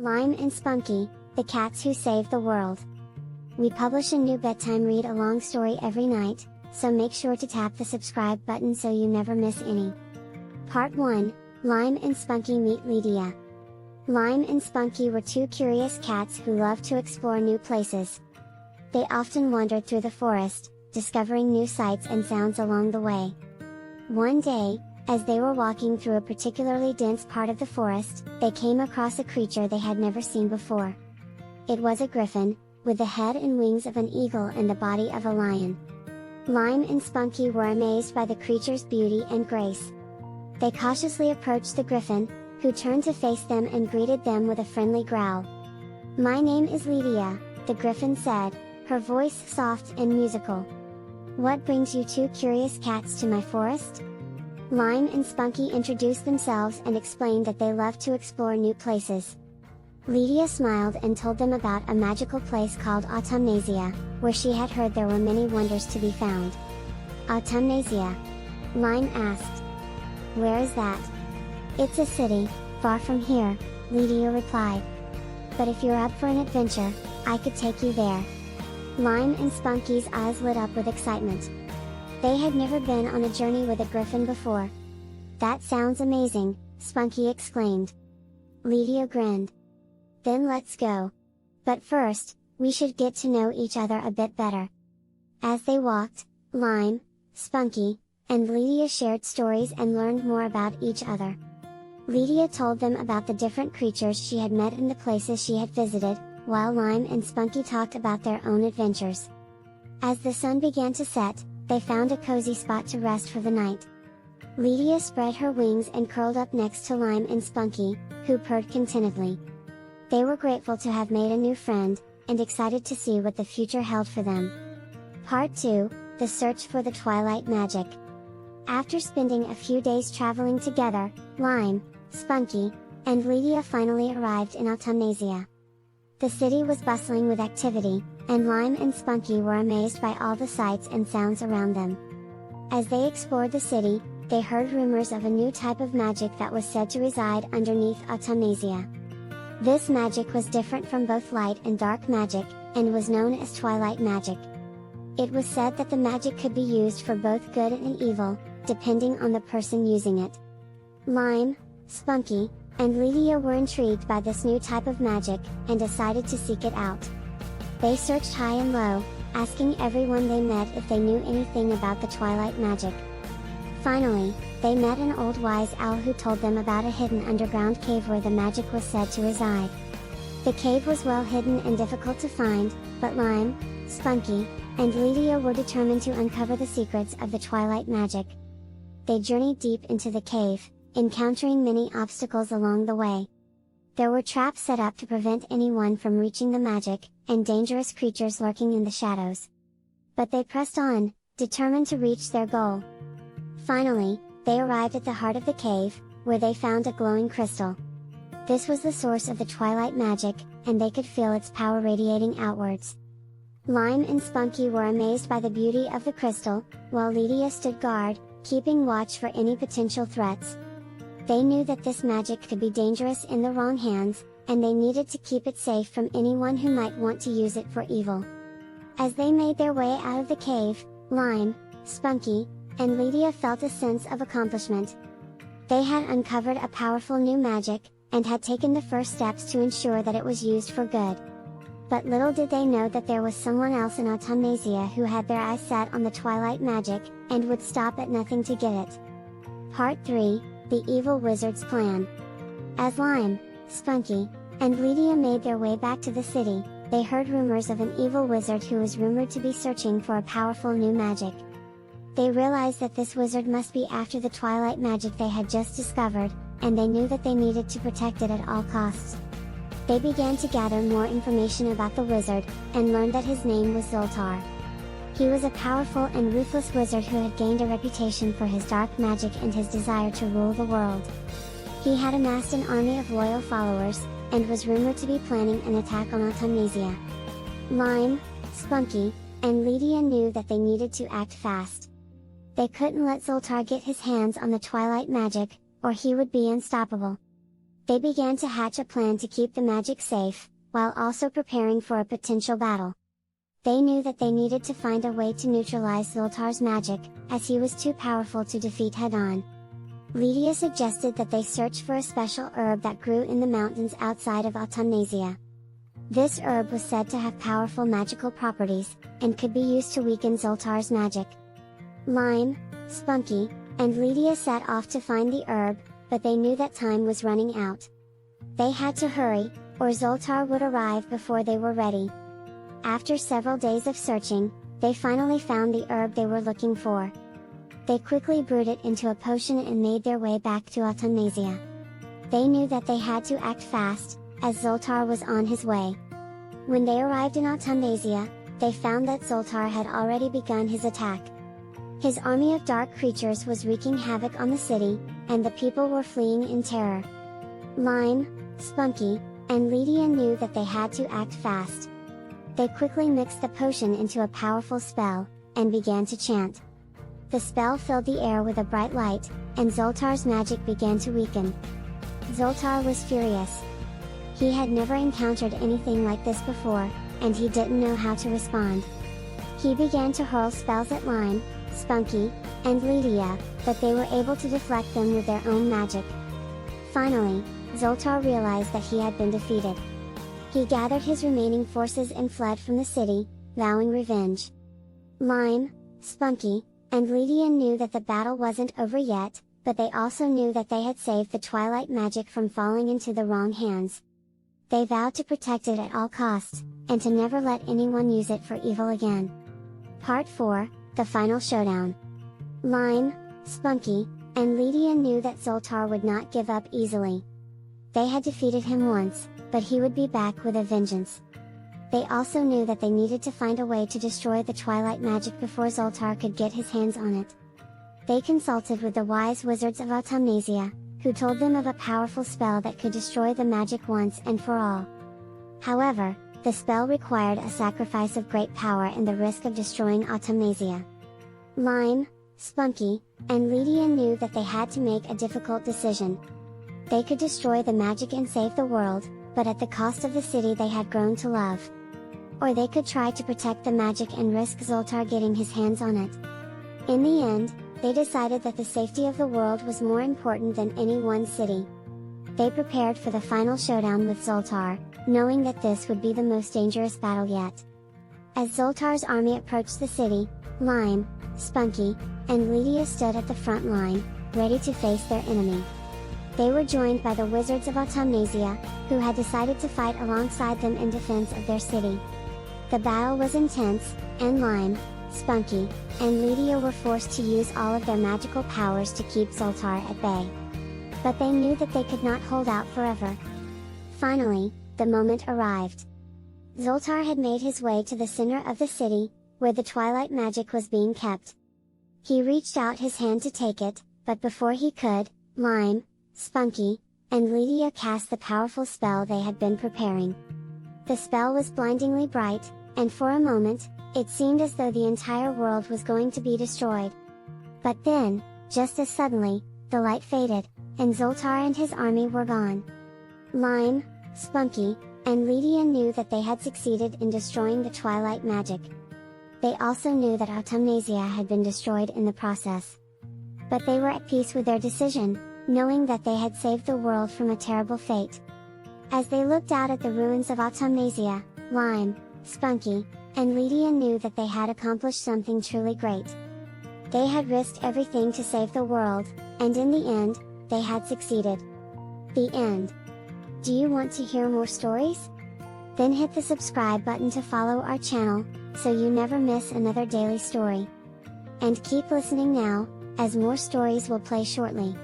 Lime and Spunky, the cats who saved the world. We publish a new bedtime read-along story every night, so make sure to tap the subscribe button so you never miss any. Part 1, Lime and Spunky meet Lydia. Lime and Spunky were two curious cats who loved to explore new places. They often wandered through the forest, discovering new sights and sounds along the way. One day, as they were walking through a particularly dense part of the forest, they came across a creature they had never seen before. It was a griffin, with the head and wings of an eagle and the body of a lion. Lime and Spunky were amazed by the creature's beauty and grace. They cautiously approached the griffin, who turned to face them and greeted them with a friendly growl. "My name is Lydia," the griffin said, her voice soft and musical. "What brings you two curious cats to my forest?" Lime and Spunky introduced themselves and explained that they loved to explore new places. Lydia smiled and told them about a magical place called Autumnasia, where she had heard there were many wonders to be found. "Autumnasia?" Lime asked. "Where is that?" "It's a city, far from here," Lydia replied. "But if you're up for an adventure, I could take you there." Lime and Spunky's eyes lit up with excitement. They had never been on a journey with a griffin before. "That sounds amazing," Spunky exclaimed. Lydia grinned. "Then let's go. But first, we should get to know each other a bit better." As they walked, Lime, Spunky, and Lydia shared stories and learned more about each other. Lydia told them about the different creatures she had met in the places she had visited, while Lime and Spunky talked about their own adventures. As the sun began to set, they found a cozy spot to rest for the night. Lydia spread her wings and curled up next to Lime and Spunky, who purred contentedly. They were grateful to have made a new friend, and excited to see what the future held for them. Part 2, The Search for the Twilight Magic. After spending a few days traveling together, Lime, Spunky, and Lydia finally arrived in Autumnasia. The city was bustling with activity, and Lime and Spunky were amazed by all the sights and sounds around them. As they explored the city, they heard rumors of a new type of magic that was said to reside underneath Autumnasia. This magic was different from both light and dark magic, and was known as twilight magic. It was said that the magic could be used for both good and evil, depending on the person using it. Lime, Spunky, and Lydia were intrigued by this new type of magic, and decided to seek it out. They searched high and low, asking everyone they met if they knew anything about the twilight magic. Finally, they met an old wise owl who told them about a hidden underground cave where the magic was said to reside. The cave was well hidden and difficult to find, but Lime, Spunky, and Lydia were determined to uncover the secrets of the twilight magic. They journeyed deep into the cave, encountering many obstacles along the way. There were traps set up to prevent anyone from reaching the magic, and dangerous creatures lurking in the shadows. But they pressed on, determined to reach their goal. Finally, they arrived at the heart of the cave, where they found a glowing crystal. This was the source of the twilight magic, and they could feel its power radiating outwards. Lime and Spunky were amazed by the beauty of the crystal, while Lydia stood guard, keeping watch for any potential threats. They knew that this magic could be dangerous in the wrong hands, and they needed to keep it safe from anyone who might want to use it for evil. As they made their way out of the cave, Lime, Spunky, and Lydia felt a sense of accomplishment. They had uncovered a powerful new magic, and had taken the first steps to ensure that it was used for good. But little did they know that there was someone else in Autumnasia who had their eyes set on the twilight magic, and would stop at nothing to get it. Part 3, The Evil Wizard's Plan. As Lime, Spunky, and Lydia made their way back to the city, they heard rumors of an evil wizard who was rumored to be searching for a powerful new magic. They realized that this wizard must be after the twilight magic they had just discovered, and they knew that they needed to protect it at all costs. They began to gather more information about the wizard, and learned that his name was Zoltar. He was a powerful and ruthless wizard who had gained a reputation for his dark magic and his desire to rule the world. He had amassed an army of loyal followers, and was rumored to be planning an attack on Autumnasia. Lime, Spunky, and Lydia knew that they needed to act fast. They couldn't let Zoltar get his hands on the twilight magic, or he would be unstoppable. They began to hatch a plan to keep the magic safe, while also preparing for a potential battle. They knew that they needed to find a way to neutralize Zoltar's magic, as he was too powerful to defeat head-on. Lydia suggested that they search for a special herb that grew in the mountains outside of Autumnasia. This herb was said to have powerful magical properties, and could be used to weaken Zoltar's magic. Lime, Spunky, and Lydia set off to find the herb, but they knew that time was running out. They had to hurry, or Zoltar would arrive before they were ready. After several days of searching, they finally found the herb they were looking for. They quickly brewed it into a potion and made their way back to Autumnasia. They knew that they had to act fast, as Zoltar was on his way. When they arrived in Autumnasia, they found that Zoltar had already begun his attack. His army of dark creatures was wreaking havoc on the city, and the people were fleeing in terror. Lime, Spunky, and Lydia knew that they had to act fast. They quickly mixed the potion into a powerful spell, and began to chant. The spell filled the air with a bright light, and Zoltar's magic began to weaken. Zoltar was furious. He had never encountered anything like this before, and he didn't know how to respond. He began to hurl spells at Lime, Spunky, and Lydia, but they were able to deflect them with their own magic. Finally, Zoltar realized that he had been defeated. He gathered his remaining forces and fled from the city, vowing revenge. Lime, Spunky, and Lydia knew that the battle wasn't over yet, but they also knew that they had saved the Twilight magic from falling into the wrong hands. They vowed to protect it at all costs, and to never let anyone use it for evil again. Part 4, The Final Showdown. Lime, Spunky, and Lydia knew that Zoltar would not give up easily. They had defeated him once, but he would be back with a vengeance. They also knew that they needed to find a way to destroy the Twilight magic before Zoltar could get his hands on it. They consulted with the wise wizards of Autumnasia, who told them of a powerful spell that could destroy the magic once and for all. However, the spell required a sacrifice of great power and the risk of destroying Autumnasia. Lime, Spunky, and Lydia knew that they had to make a difficult decision. They could destroy the magic and save the world, but at the cost of the city they had grown to love. Or they could try to protect the magic and risk Zoltar getting his hands on it. In the end, they decided that the safety of the world was more important than any one city. They prepared for the final showdown with Zoltar, knowing that this would be the most dangerous battle yet. As Zoltar's army approached the city, Lime, Spunky, and Lydia stood at the front line, ready to face their enemy. They were joined by the wizards of Autumnasia, who had decided to fight alongside them in defense of their city. The battle was intense, and Lime, Spunky, and Lydia were forced to use all of their magical powers to keep Zoltar at bay. But they knew that they could not hold out forever. Finally, the moment arrived. Zoltar had made his way to the center of the city, where the Twilight magic was being kept. He reached out his hand to take it, but before he could, Lime, Spunky, and Lydia cast the powerful spell they had been preparing. The spell was blindingly bright, and for a moment, it seemed as though the entire world was going to be destroyed. But then, just as suddenly, the light faded, and Zoltar and his army were gone. Lime, Spunky, and Lydia knew that they had succeeded in destroying the Twilight magic. They also knew that Autumnasia had been destroyed in the process. But they were at peace with their decision, knowing that they had saved the world from a terrible fate. As they looked out at the ruins of Autumnasia, Lime, Spunky, and Lydia knew that they had accomplished something truly great. They had risked everything to save the world, and in the end, they had succeeded. The end. Do you want to hear more stories? Then hit the subscribe button to follow our channel, so you never miss another daily story. And keep listening now, as more stories will play shortly.